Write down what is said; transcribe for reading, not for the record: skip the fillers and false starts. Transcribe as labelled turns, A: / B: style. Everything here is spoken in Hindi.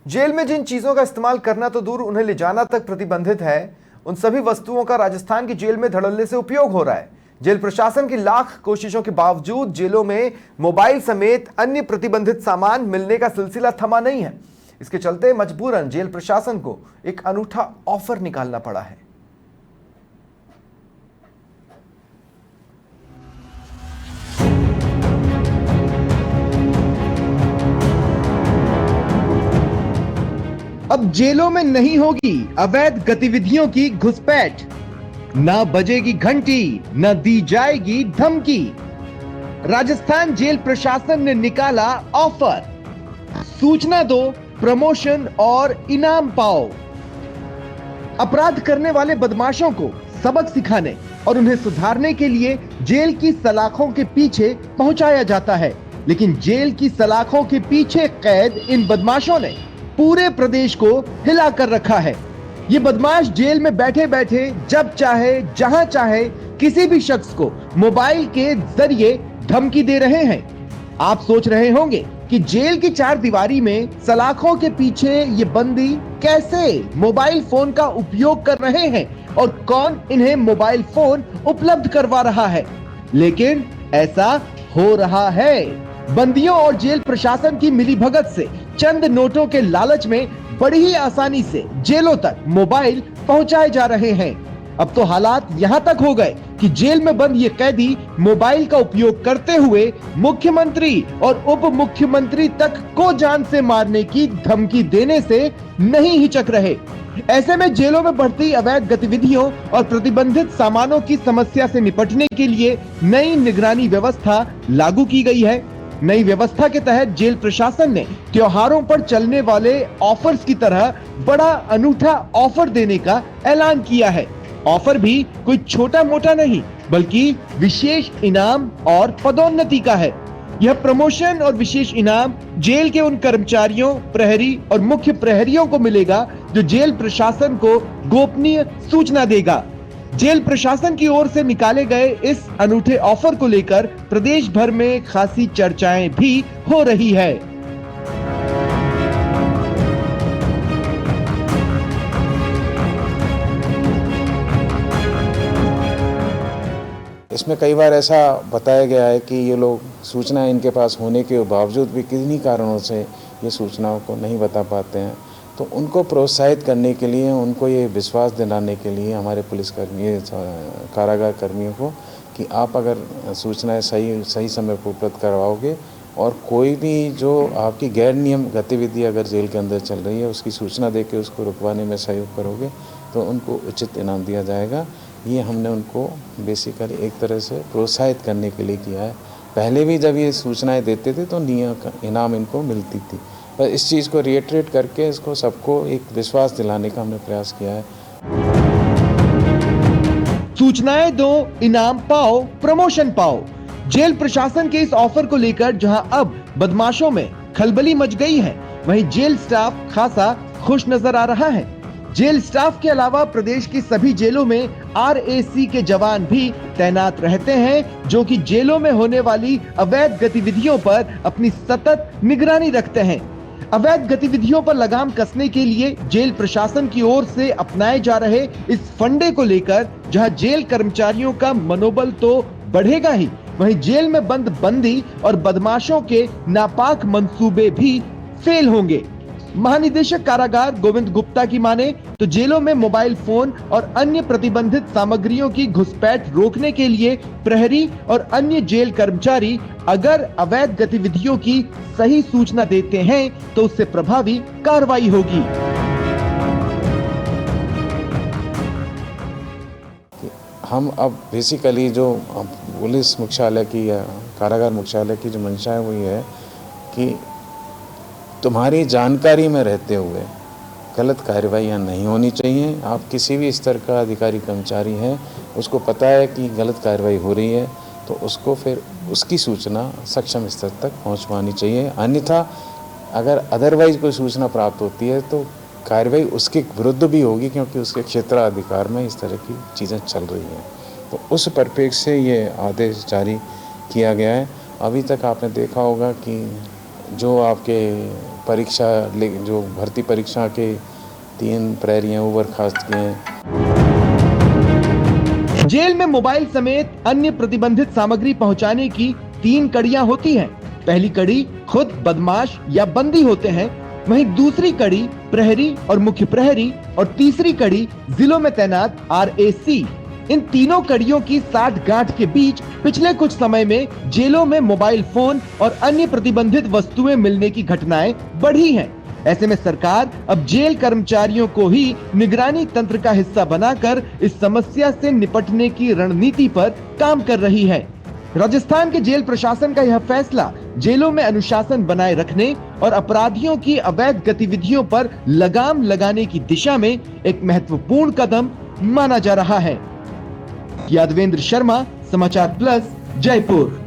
A: जेल में जिन चीजों का इस्तेमाल करना तो दूर, उन्हें ले जाना तक प्रतिबंधित है, उन सभी वस्तुओं का राजस्थान की जेल में धड़ल्ले से उपयोग हो रहा है। जेल प्रशासन की लाख कोशिशों के बावजूद जेलों में मोबाइल समेत अन्य प्रतिबंधित सामान मिलने का सिलसिला थमा नहीं है। इसके चलते मजबूरन जेल प्रशासन को एक अनूठा ऑफर निकालना पड़ा है।
B: अब जेलों में नहीं होगी अवैध गतिविधियों की घुसपैठ, ना बजेगी घंटी, न दी जाएगी धमकी। राजस्थान जेल प्रशासन ने निकाला ऑफर, सूचना दो, प्रमोशन और इनाम पाओ। अपराध करने वाले बदमाशों को सबक सिखाने और उन्हें सुधारने के लिए जेल की सलाखों के पीछे पहुंचाया जाता है, लेकिन जेल की सलाखों के पीछे कैद इन बदमाशों ने पूरे प्रदेश को हिला कर रखा है। ये बदमाश जेल में बैठे बैठे जब चाहे जहां चाहे किसी भी शख्स को मोबाइल के जरिए धमकी दे रहे हैं। आप सोच रहे होंगे कि जेल की चार दीवारी में सलाखों के पीछे ये बंदी कैसे मोबाइल फोन का उपयोग कर रहे हैं और कौन इन्हें मोबाइल फोन उपलब्ध करवा रहा है। लेकिन ऐसा हो रहा है। बंदियों और जेल प्रशासन की मिलीभगत से चंद नोटों के लालच में बड़ी ही आसानी से जेलों तक मोबाइल पहुंचाए जा रहे हैं। अब तो हालात यहां तक हो गए कि जेल में बंद ये कैदी मोबाइल का उपयोग करते हुए मुख्यमंत्री और उप मुख्यमंत्री तक को जान से मारने की धमकी देने से नहीं हिचक रहे। ऐसे में जेलों में बढ़ती अवैध गतिविधियों और प्रतिबंधित सामानों की समस्या से निपटने के लिए नई निगरानी व्यवस्था लागू की गई है। नई व्यवस्था के तहत जेल प्रशासन ने त्योहारों पर चलने वाले ऑफर्स की तरह बड़ा अनूठा ऑफर देने का ऐलान किया है। ऑफर भी कोई छोटा मोटा नहीं, बल्कि विशेष इनाम और पदोन्नति का है। यह प्रमोशन और विशेष इनाम जेल के उन कर्मचारियों, प्रहरी और मुख्य प्रहरियों को मिलेगा जो जेल प्रशासन को गोपनीय सूचना देगा। जेल प्रशासन की ओर से निकाले गए इस अनूठे ऑफर को लेकर प्रदेश भर में खासी चर्चाएं भी हो रही है।
C: इसमें कई बार ऐसा बताया गया है कि ये लोग सूचनाएं इनके पास होने के बावजूद भी किन्हीं कारणों से ये सूचनाओं को नहीं बता पाते हैं। तो उनको प्रोत्साहित करने के लिए, उनको ये विश्वास दिलाने के लिए हमारे पुलिसकर्मी, कारागार कर्मियों को कि आप अगर सूचनाएं सही समय पर उपलब्ध करवाओगे और कोई भी जो आपकी गैर नियम गतिविधि अगर जेल के अंदर चल रही है उसकी सूचना देके उसको रुकवाने में सहयोग करोगे तो उनको उचित इनाम दिया जाएगा। ये हमने उनको बेसिकली एक तरह से प्रोत्साहित करने के लिए किया है। पहले भी जब ये सूचनाएं देते थे तो इनाम इनको मिलती थी, पर इस चीज़ को रिएटरेट करके इसको सबको एक विश्वास दिलाने का हमने प्रयास किया है।
B: सूचनाएं दो, इनाम पाओ, प्रमोशन पाओ। जेल प्रशासन के इस ऑफर को लेकर जहां अब बदमाशों में खलबली मच गई है, वहीं जेल स्टाफ खासा खुश नजर आ रहा है। जेल स्टाफ के अलावा प्रदेश की सभी जेलों में RAC के जवान भी तैनात रहते हैं, जो कि जेलों में होने वाली अवैध गतिविधियों पर अपनी सतत निगरानी रखते हैं। अवैध गतिविधियों पर लगाम कसने के लिए जेल प्रशासन की ओर से अपनाए जा रहे इस फंडे को लेकर जहां जेल कर्मचारियों का मनोबल तो बढ़ेगा ही, वहीं जेल में बंद बंदी और बदमाशों के नापाक मंसूबे भी फेल होंगे। महानिदेशक कारागार गोविंद गुप्ता की माने तो जेलों में मोबाइल फोन और अन्य प्रतिबंधित सामग्रियों की घुसपैठ रोकने के लिए प्रहरी और अन्य जेल कर्मचारी अगर अवैध गतिविधियों की सही सूचना देते हैं तो उससे प्रभावी कार्रवाई होगी।
C: हम अब बेसिकली जो पुलिस मुख्यालय की या कारागार मुख्यालय की जो मंशा है वो ये है कि तुम्हारी जानकारी में रहते हुए गलत कार्रवाइयाँ नहीं होनी चाहिए। आप किसी भी स्तर का अधिकारी कर्मचारी हैं, उसको पता है कि गलत कार्रवाई हो रही है तो उसको फिर उसकी सूचना सक्षम स्तर तक पहुंचवानी चाहिए। अन्यथा अगर अदरवाइज कोई सूचना प्राप्त होती है तो कार्रवाई उसके विरुद्ध भी होगी, क्योंकि उसके क्षेत्राधिकार में इस तरह की चीज़ें चल रही हैं। तो उस परिप्रेक्ष्य से ये आदेश जारी किया गया है। अभी तक आपने देखा होगा कि जो आपके परीक्षा जो भर्ती परीक्षा के 3 प्रहरी हैं वो बर्खास्त किए हैं।
B: जेल में मोबाइल समेत अन्य प्रतिबंधित सामग्री पहुंचाने की 3 कड़ियां होती हैं। पहली कड़ी खुद बदमाश या बंदी होते हैं, वहीं दूसरी कड़ी प्रहरी और मुख्य प्रहरी और तीसरी कड़ी जिलों में तैनात RAC। इन तीनों कड़ियों की साठ-गांठ के बीच पिछले कुछ समय में जेलों में मोबाइल फोन और अन्य प्रतिबंधित वस्तुएं मिलने की घटनाएं बढ़ी हैं। ऐसे में सरकार अब जेल कर्मचारियों को ही निगरानी तंत्र का हिस्सा बनाकर इस समस्या से निपटने की रणनीति पर काम कर रही है। राजस्थान के जेल प्रशासन का यह फैसला जेलों में अनुशासन बनाए रखने और अपराधियों की अवैध गतिविधियों पर लगाम लगाने की दिशा में एक महत्वपूर्ण कदम माना जा रहा है। यादवेंद्र शर्मा, समाचार प्लस, जयपुर।